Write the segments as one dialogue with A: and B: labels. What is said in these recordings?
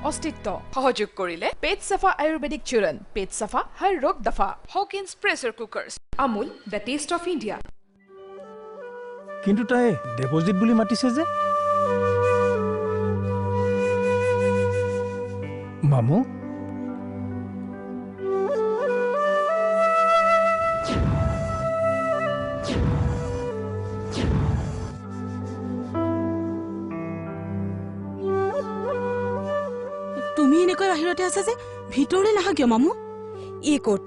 A: अस्तित्व सहयोग करिले पेट सफा आयुर्वेदिक चूर्ण पेट सफा हर रोग दफा Hawkins pressure cookers Amul the taste of India
B: किंतु ताई डिपॉजिट বুলি মাতিছে যে মামু
C: তুমি এনেকৈ বাহিৰতে আছা যে ভিতৰলৈ নাহা কিয় মামু ই ক'ত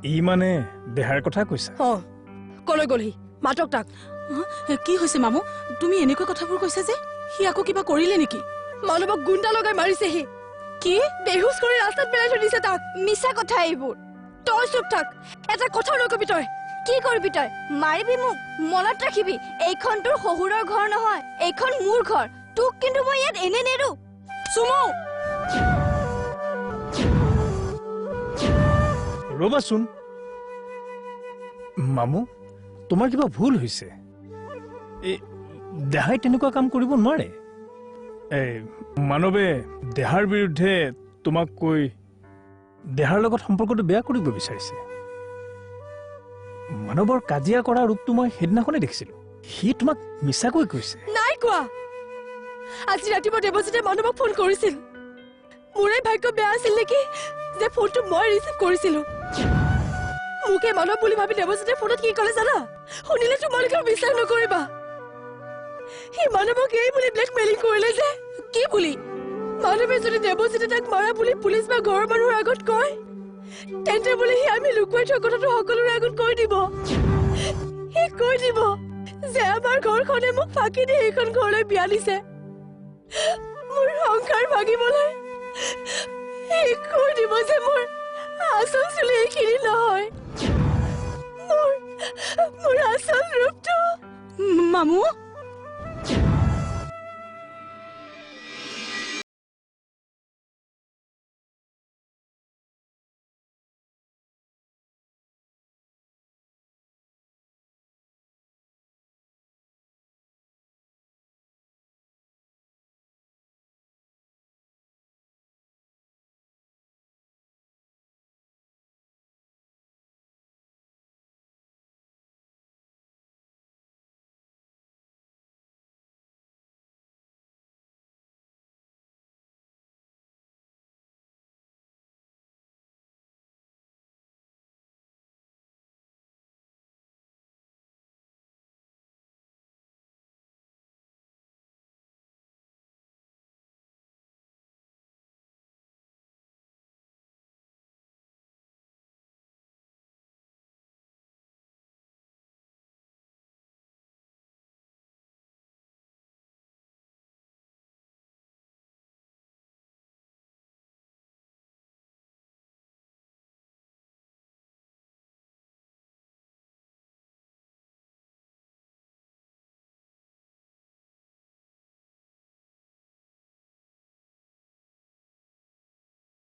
B: ই মানে দেহাৰ কথা কৈছা
C: কলৈ গলহি মাতক তাক কি হৈছে মামু তুমি এনেকৈ কথাবোৰ কৈছা যে সি আকৌ কিবা কৰিলে নেকি মানৱক গুণ্ডা লগাই মাৰিছে হি কি বেহুছ কৰি ৰাস্তাত পেলাই থৈ দিছে তাক মিছা কথা এইবোৰ তই চুপ থাক এটা কথা নকবি তই কি কৰিবি তই মাৰিবি মোক মনত ৰাখিবি এইখন তোৰ শহুৰৰ ঘৰ নহয় এইখন মোৰ ঘৰ তোক কিন্তু মই ইয়াত এনে নেৰো সুমো
B: ৰবাচোন মামু তোমাৰ কিবা ভুল হৈছে এই দেহাই তেনেকুৱা কাম কৰিব নোৱাৰে এই মানৱে দেহাৰ বিৰুদ্ধে তোমাক কৈ দেহাৰ লগত সম্পৰ্কটো বেয়া কৰিব বিচাৰিছে মানৱৰ কাজিয়া কৰা ৰূপটো মই হেদিনাখনে দেখিছিলো সি তোমাক মিছাকৈ কৈছে
C: নাই কোৱা আজি ৰাতিপুৱা দেৱজিতে মানৱক ফোন কৰিছিল মোৰে ভাগ্য বেয়া আছিল নেকি যে ফোনটো মই ৰিচিভ কৰিছিলো মুকে মানৱ বুলি ভাবি দেৱজিতে ফোনত কি ক'লে জানা শুনিলে তোমালোকে বিশ্বাস নকৰিবা হি মানৱক এই বুলি ব্লেকমেইলিং কৰিলে যে কি বুলি মানৱে যদি দেৱজিতে তাক মাৰা বুলি পুলিচ বা ঘৰৰ মানুহৰ আগত কয় তেন্তে বুলি হি আমি লুকুৱাই থোৱা কথাটো সকলোৰে আগত কৈ দিব হি কৈ দিব যে আমাৰ ঘৰখনে মোক ফাঁকি দি এইখন ঘৰলৈ বিয়া দিছে মোৰ সংসাৰ ভাগিবলৈ হি কৈ দিব যে মোৰ আচল চুলি এইখিনি নহয় মোৰ আচল ৰূপটো মামু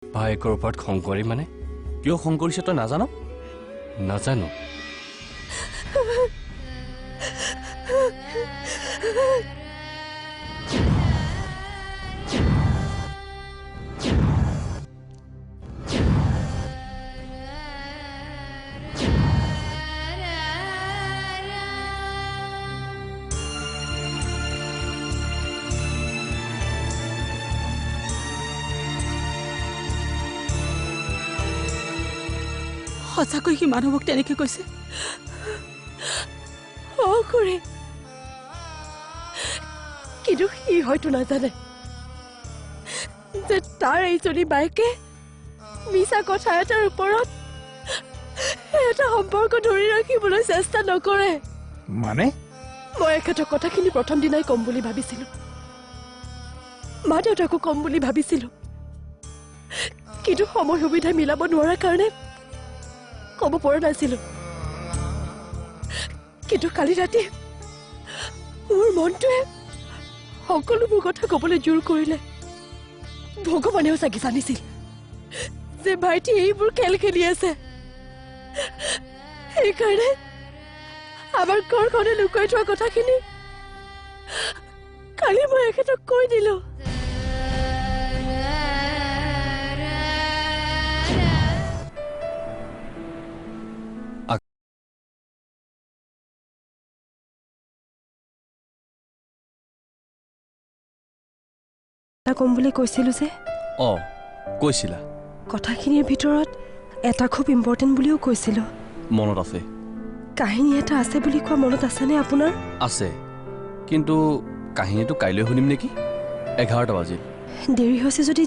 D: ভাইকৰ ওপৰত খং কৰি মানে কিয় খং কৰিছে তই নাজানো নাজানো
C: সঁচাকৈ কি মানৱক তেনেকৈ কৈছে কৰে কিন্তু সি হয়তো নাজানে যে তাৰ এইজনী বাইকে মিছা কথা এটাৰ ওপৰত এটা সম্পৰ্ক ধৰি ৰাখিবলৈ চেষ্টা নকৰে
B: মানে
C: মই এখেতৰ কথাখিনি প্ৰথম দিনাই কম বুলি ভাবিছিলো মা দেউতাকো কম বুলি ভাবিছিলো কিন্তু সময় সুবিধা মিলাব নোৱাৰাৰ কাৰণে কব পৰা নাছিলো কিন্তু কালি ৰাতি মোৰ মনটোৱে সকলোবোৰ কথা কবলৈ জোৰ কৰিলে ভগৱানেও চাগি জানিছিল যে ভাইটি এইবোৰ খেল খেলি আছে সেইকাৰণে আমাৰ ঘৰখনে লুকুৱাই থোৱা কথাখিনি কালি মই এখেতক কৈ দিলো। কম বুলি কৈছিলো যে
D: কৈছিলা
C: কথাখিনিৰ ভিতৰত এটা খুব ইম্পৰ্টেণ্ট বুলিও কৈছিলো।
D: মনত আছে?
C: কাহিনী এটা আছে বুলি কোৱা মনত আছেনে আপোনাৰ?
D: আছে, কিন্তু কাহিনীটো কাইলৈ শুনিম নেকি? 11টা বাজিল।
C: দেৰি হৈছে যদি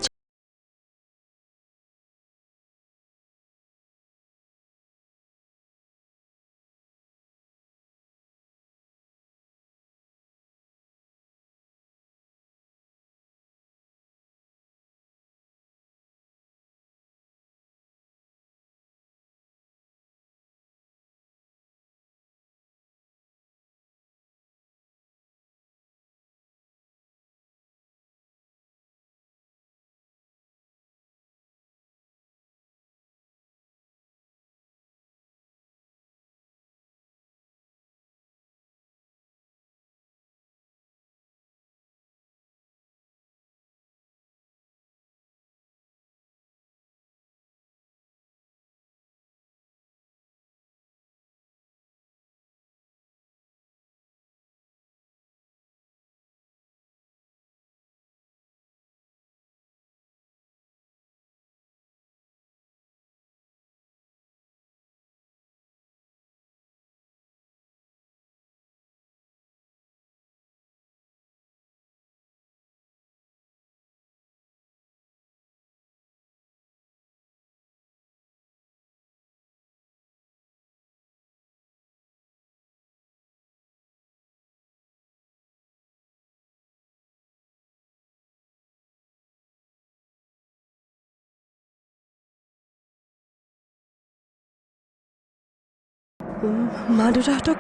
C: মা দেউতাহঁতক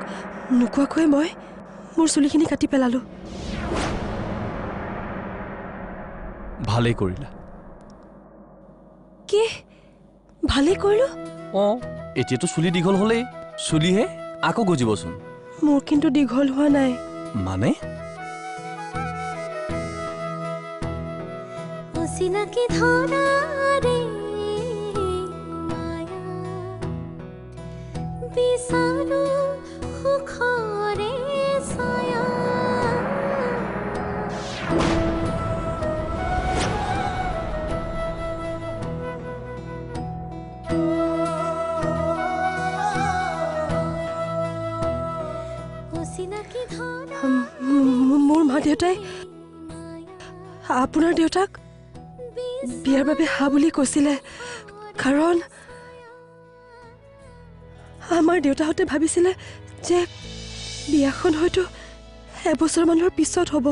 C: নোকোৱাকৈ মই মোৰ চুলিখিনি কাটি পেলালো।
D: ভালেই কৰিলা।
C: কি ভালেই কৰিলো?
D: এতিয়াতো চুলি দীঘল হ'লেই, চুলিহে আকৌ গজিবচোন।
C: মোৰ কিন্তু দীঘল হোৱা নাই।
D: মানে?
E: অচিনাকি ধৰাৰে মায়া বিচাৰো সুখৰে ছায়া। অচিনাকি
C: মোৰ মা দেউতাই আপোনাৰ দেউতাক বিয়াৰ বাবে হা বুলি কৈছিলে, কাৰণ আমাৰ দেউতাহঁতে ভাবিছিলে যে বিয়াখন হয়তো এবছৰমানৰ পিছত হ'ব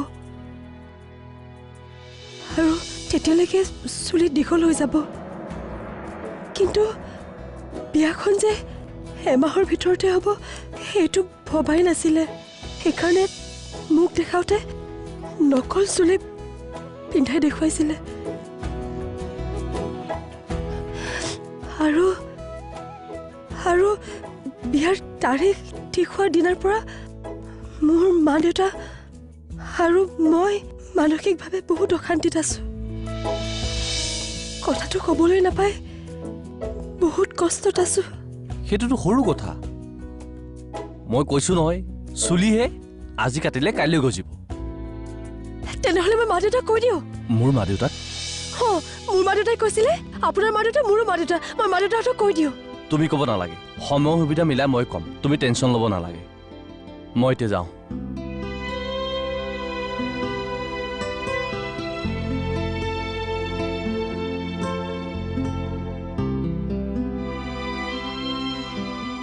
C: আৰু তেতিয়ালৈকে চুলি দীঘল হৈ যাব। কিন্তু বিয়াখন যে এমাহৰ ভিতৰতে হ'ব সেইটো ভবাই নাছিলে। সেইকাৰণে মোক দেখাওঁতে নকল চুলি পিন্ধাই দেখুৱাইছিলে। আৰু বিয়াৰ তাৰিখ ঠিক হোৱাৰ দিনাৰ পৰা মোৰ মা দেউতা আৰু মই মানসিকভাৱে বহুত অশান্তিত আছো। কথাটো ক'বলৈ নাপাই বহুত কষ্টত আছো।
D: সেইটোতো সৰু কথা। মই কৈছো নহয়, চুলিহে আজি কাটিলে কাইলৈ গজিব।
C: তেনেহ'লে মই মা দেউতাক কৈ দিওঁ।
D: মোৰ মা দেউতাক?
C: মোৰ মা দেউতাই কৈছিলে আপোনাৰ মা দেউতা মোৰো মা দেউতা। মই মা দেউতাহঁতক কৈ দিওঁ।
D: তুমি ক'ব নালাগে, সময় সুবিধা মিলাই মই ক'ম। তুমি টেনশ্যন ল'ব নালাগে। মই এতিয়া যাওঁ।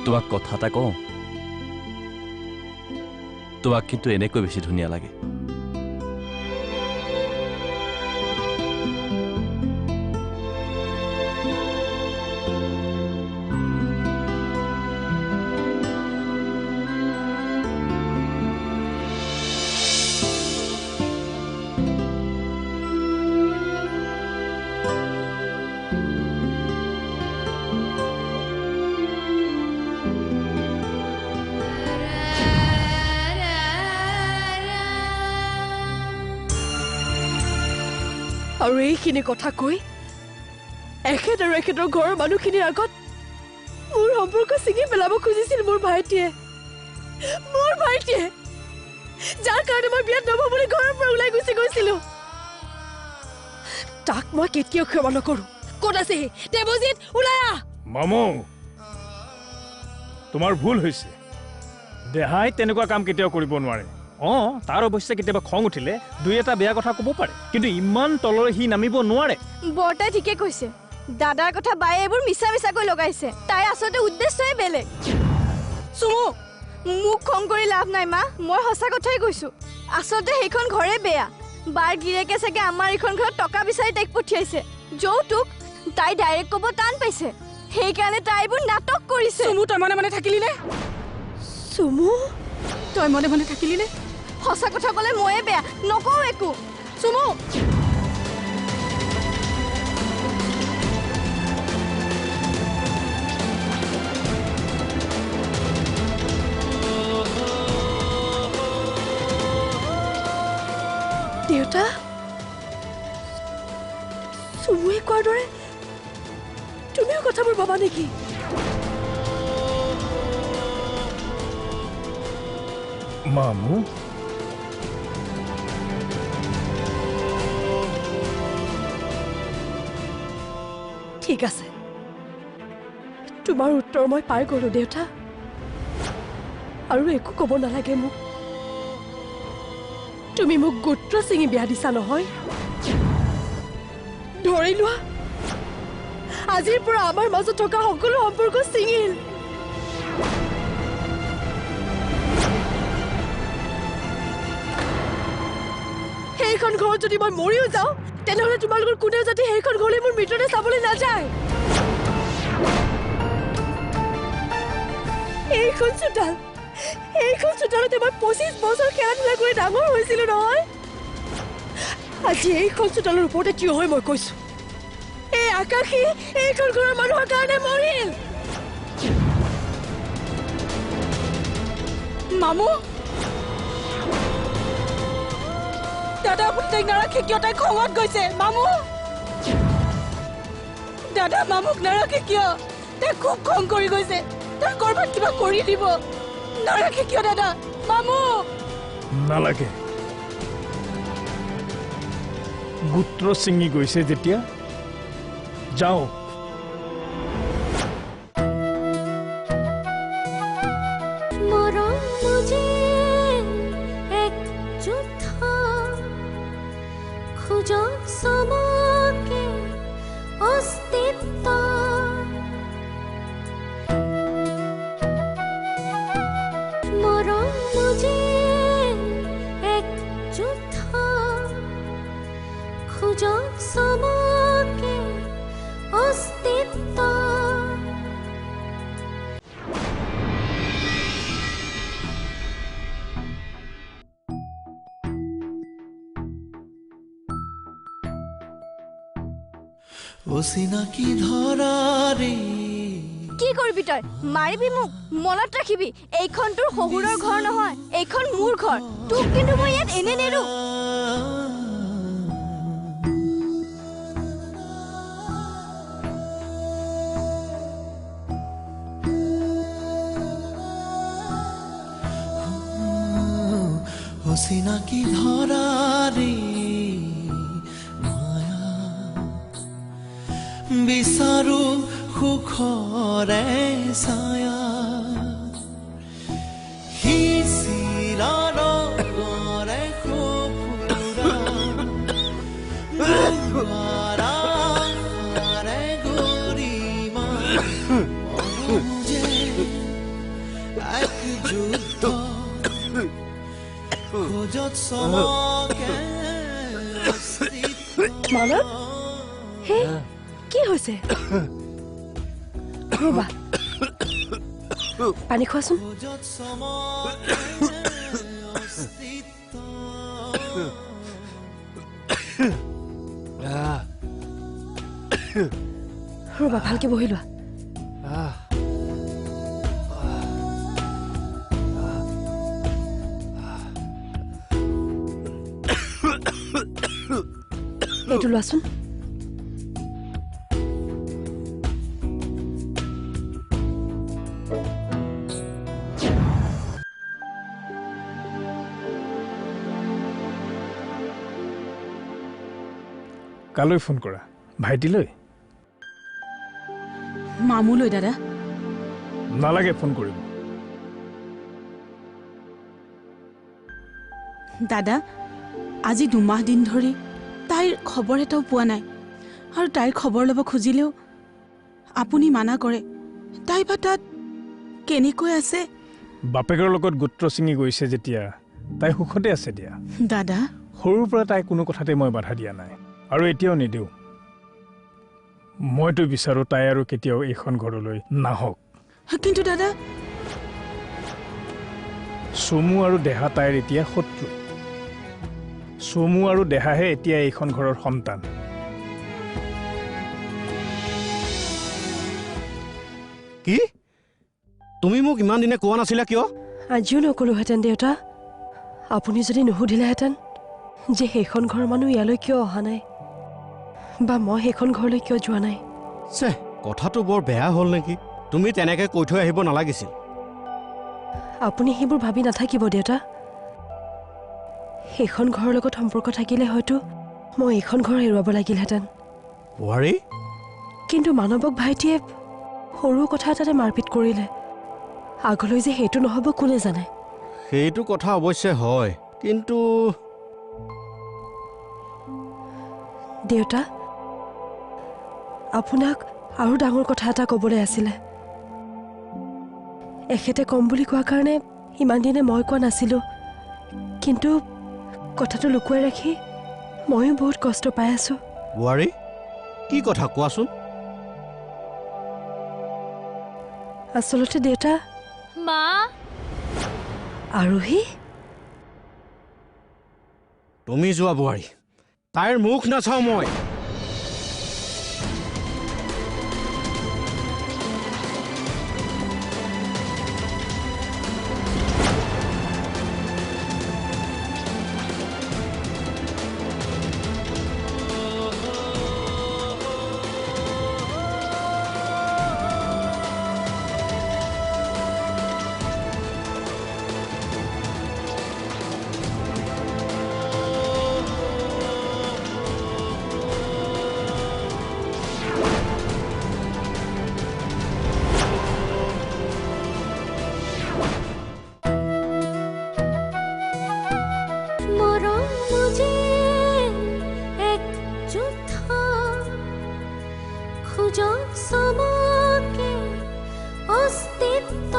D: তোমাক কথা এটা কওঁ, তোমাক কিন্তু এনেকৈ বেছি ধুনীয়া লাগে।
C: আৰু এইখিনি কথা কৈ এখেত আৰু এখেতৰ ঘৰৰ মানুহখিনিৰ আগত মোৰ সম্পৰ্ক ছিঙি পেলাব খুজিছিল মোৰ ভাইটিয়ে, যাৰ কাৰণে মই বিয়াত নববলৈ ঘৰৰ পৰা ওলাই গুচি গৈছিলো। তাক মই কেতিয়াও ক্ষমা নকৰো। ক'ত আছে দেৱজিৎ? ওলাই আহ।
B: মামু, তোমাৰ ভুল হৈছে। দেহাই তেনেকুৱা কাম কেতিয়াও কৰিব নোৱাৰে। তাৰ অৱশ্যে কেতিয়াবা খং উঠিলে দুই এটা বেয়া কথা ক'ব পাৰে, কিন্তু ইমান তললৈ সি নামিব নোৱাৰে।
F: বৰতাই ঠিকে কৈছে। দাদাৰ কথা বায়ে এইবোৰ মিছা মিছাকৈ লগাইছে। তাই আচলতে উদ্দেশ্যই বেলেগ। চুমু, মোক খং কৰি লাভ নাই মা, মই সঁচা কথাই কৈছো। আচলতে সেইখন ঘৰে বেয়া। বাৰ গিৰেকে চাগে আমাৰ এইখন ঘৰত টকা বিচাৰি তাইক পঠিয়াইছে। যৌতুক তাই ডাইৰেক্ট ক'ব টান পাইছে, সেইকাৰণে তাই এইবোৰ নাটক কৰিছে।
C: চুমু, তই মনে মনে থাকিলি নে? চুমু, তই মনে মনে থাকিলি নে?
F: সঁচা কথা ক'লে ময়ে বেয়া, নকওঁ একো।
C: চুমু, দেউতা, চুমুৱে কোৱাৰ দৰে তুমিও কথাবোৰ ভাবা নেকি?
B: মামু,
C: ঠিক আছে, তোমাৰ উত্তৰ মই পাই গলো দেউতা, আৰু একো ক'ব নালাগে মোক। তুমি মোক গোত্ৰ ছিঙি বিয়া দিছা নহয়? ধৰি লোৱা, আজিৰ পৰা আমাৰ মাজত থকা সকলো সম্পৰ্ক ছিঙিল। সেইখন ঘৰত যদি মই মৰিও যাওঁ, তেনেহ'লে তোমালোকৰ কোনেও যাতে সেইখন ঘৰলৈ মোৰ মৃতদেহ চাবলৈ নাযায়। এইখন চোতালতে মই 25 বছৰ খেলা ধূলা কৰি ডাঙৰ হৈছিলো নহয়। আজি এইখন চোতালৰ ওপৰতে থিয় হৈ মই কৈছো, এই আকাশী এইখন ঘৰৰ মানুহৰ কাৰণে মৰিল। মামু, দাদা আপুনি তাইক নাৰাখে কিয়? তাই খঙত গৈছে। মামু, দাদা মামুক নাৰাখে কিয়? তাই খুব খং কৰি গৈছে। তাই কৰবাত কিবা কৰি দিব। নাৰাখে কিয় দাদা? মামু,
B: নালাগে। গোত্ৰ ছিঙি গৈছে যেতিয়া যাওঁ।
E: মৰম বুজি এক যুদ্ধ, খোজক চবকে অস্তিত্ব। মৰম বুজি এক যুদ্ধ, খোজক চবকে অস্তিত্ব।
G: অচিনাকি ধৰাৰে
F: কি কৰিবি তই? মাৰিবি মোক? মনত ৰাখিবি, এইখন তোৰ শহুৰৰ ঘৰ নহয়, এইখন মোৰ ঘৰ। তোক কিন্তু মই ইয়াত এনে নেৰো।
G: অচিনাকি ধৰাৰে মায়া বিচাৰো সুখৰে ছায়া। শিশিৰৰে সফুৰাৰে গৰিমা যে এক যুদ্ধ, খোজত চমকে
C: মানৱ, হে কি হৈছে? ৰবা, পানী খোৱাচোন।
G: খোজত চমকে অস্তিত্ব।
C: ৰবা, ভালকে বহি লোৱা। এইটো লোৱাচোন।
B: কালৈ ফোন কৰা? ভাইটিলৈ?
C: মামুলৈ দাদা।
B: নালাগে ফোন কৰিব।
C: দাদা, আজি 2 মাহ দিন ধৰি তাইৰ খবৰ এটাও পোৱা নাই, আৰু তাইৰ খবৰ ল'ব খুজিলেও আপুনি মানা কৰে। তাই বা তাত কেনেকৈ আছে?
B: বাপেকৰ লগত গোত্ৰ ছিঙি গৈছে যেতিয়া তাই সুখতে আছে দিয়া।
C: দাদা,
B: সৰুৰ পৰা তাই কোনো কথাতে মই বাধা দিয়া নাই, আৰু এতিয়াও নিদিওঁ। মইতো বিচাৰোঁ তাই আৰু কেতিয়াও এইখন ঘৰলৈ নাহক।
C: কিন্তু দাদা,
B: চমু আৰু দেহা তাইৰ এতিয়া শত্ৰু। চমু আৰু দেহাহে এতিয়া এইখন ঘৰৰ সন্তান।
H: কি? তুমি মোক ইমান দিনে কোৱা নাছিলা কিয়?
C: আজিও নকলোহেঁতেন দেউতা, আপুনি যদি নুসুধিলেহেঁতেন যে সেইখন ঘৰৰ মানুহ ইয়ালৈ কিয় অহা নাই, বা মই সেইখন ঘৰলৈ কিয় যোৱা নাই।
H: চে, কথাটো বৰ বেয়া হ'ল নেকি? তুমি তেনেকৈ কৈ থৈ আহিব নালাগিছিল।
C: আপুনি সেইবোৰ ভাবি নাথাকিব দেউতা। সেইখন ঘৰৰ লগত সম্পৰ্ক থাকিলে হয়তো মই এইখন ঘৰ এৰুৱাব লাগিলহেঁতেন।
H: বোৱাৰী,
C: কিন্তু মানৱক ভাইটিয়ে সৰু কথা এটাতে মাৰপিট কৰিলে। আগলৈ যে সেইটো নহ'ব কোনে জানে।
H: সেইটো কথা অৱশ্যে হয়, কিন্তু
C: দেউতা, আপোনাক আৰু ডাঙৰ কথা এটা ক'বলৈ আছিলে। এখেতে ক'ম বুলি কোৱা কাৰণে ইমান দিনে মই কোৱা নাছিলোঁ, কিন্তু কথাটো লুকুৱাই ৰাখি ময়ো বহুত কষ্ট পাই আছোঁ।
H: বোৱাৰী, কি কথা কোৱাচোন?
C: আচলতে দেউতা,
E: মা,
C: আৰোহী
H: তুমি যোৱা বোৱাৰী, তাইৰ মুখ নাচাওঁ মই।
E: মৰম বুজি এক যুদ্ধ, খোজক চবকে অস্তিত্ব।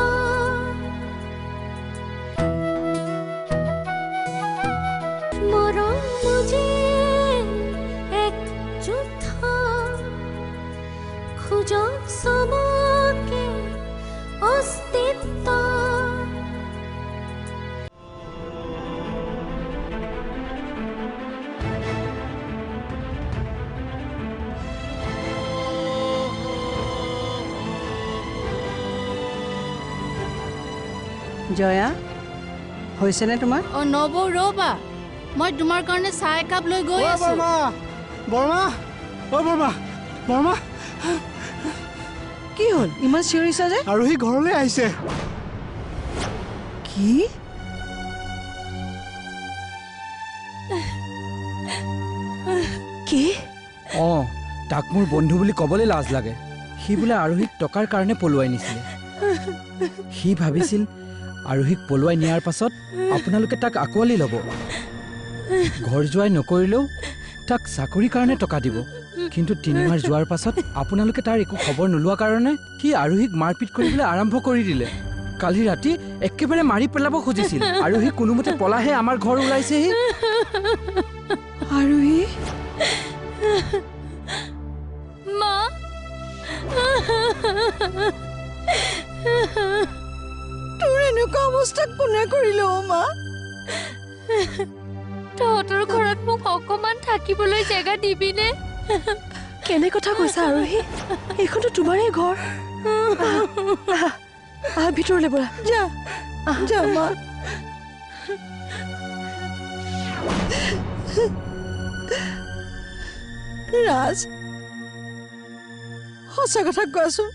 E: মৰম বুজি এক যুদ্ধ, খোজক চবকে অস্তিত্ব।
I: জয়া, হৈছেনে তোমাৰ?
J: নবৌ ৰ'বা, মই তোমাৰ কাৰণে চাহ একাপ লৈ গৈ আছো।
H: বৰ্মা, বৰ্মা, অ বৰ্মা, বৰ্মা,
I: কি হ'ল ইমান চিঞৰিছা যে?
H: আৰু সি ঘৰলৈ আহিছে।
I: কি?
C: কি?
K: অঁ, তাক মোৰ বন্ধু বুলি ক'বলৈ লাজ লাগে। সি বোলে আৰোহীক টকাৰ কাৰণে পলুৱাই নিছিলে। সি ভাবিছিল আৰোহীক পলুৱাই নিয়াৰ পাছত আপোনালোকে তাক আঁকোৱালি ল'ব, ঘৰ জোৱাই নকৰিলেও তাক চাকৰিৰ কাৰণে টকা দিব। কিন্তু 3 মাহ যোৱাৰ পাছত আপোনালোকে তাৰ একো খবৰ নোলোৱা কাৰণে সি আৰোহীক মাৰপিট কৰিবলৈ আৰম্ভ কৰি দিলে। কালি ৰাতি একেবাৰে মাৰি পেলাব খুজিছিল। আৰোহী কোনোমতে পলাহে আমাৰ ঘৰ ওলাইছেহি।
C: আৰোহী,
E: মা,
C: তোৰ এনেকুৱা অৱস্থা কোনে কৰিলে অ' মা?
E: তহঁতৰ ঘৰত মোক অকমান থাকিবলৈ জেগা দিবিনে?
C: কেনে কথা কৈছা আৰোহী? এইখনতো তোমাৰেই ঘৰ। আহা ভিতৰলৈ ব'লা। যা যা মা।
I: ৰাজ সঁচা কথা কোৱাচোন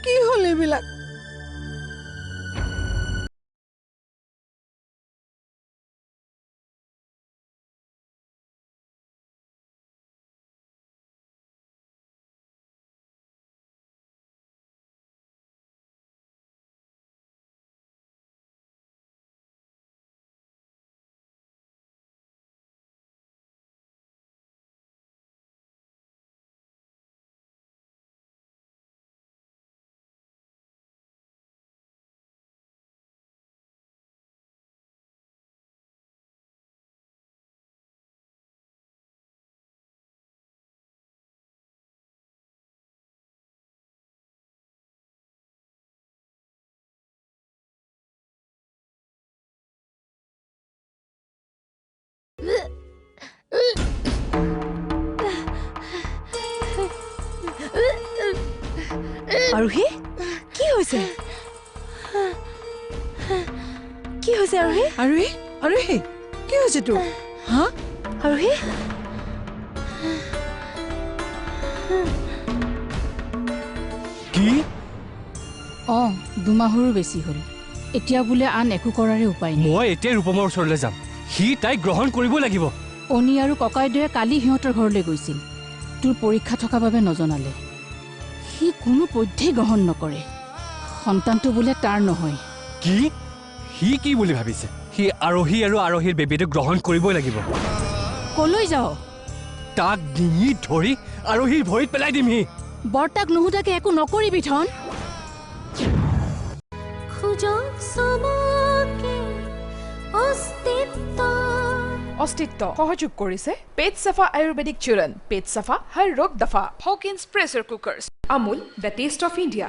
I: কি হ'ল এইবিলাক
F: আৰোহী কি হৈছে কি হৈছে আৰোহী
I: আৰোহী আৰোহী কি হৈছে তোৰ হা
F: আৰোহী
D: কি
J: অঁ 2 মাহৰো বেছি হ'ল এতিয়া বোলে আন একো কৰাৰে উপায় নাই
D: মই এতিয়া ৰূপমৰ ওচৰলৈ যাম সি তাইক গ্ৰহণ কৰিব লাগিব
J: অনি আৰু ককাইদেৱে কালি সিহঁতৰ ঘৰলৈ গৈছিল তোৰ পৰীক্ষা থকা বাবে নজনালে সি কোনো পধ্যেই গ্ৰহণ নকৰে সন্তানটো বোলে তাৰ নহয়
D: কি সি কি বুলি ভাবিছে সি আৰোহী আৰু আৰোহীৰ বেবীটোক গ্ৰহণ কৰিবই লাগিব
J: কলৈ যাওঁ
D: তাক ডিঙি ধৰি আৰোহীৰ ভৰিত পেলাই দিম সি
J: বৰতাক নুসুধাকে একো নকৰিবি ধন
A: অস্তিত্ব সহযোগ কৰিছে পেট চাফা আয়ুৰ্বেদিক চূৰণ পেট চাফা হৰ ৰোগ দফা Hawkins pressure cookers Amul the taste of India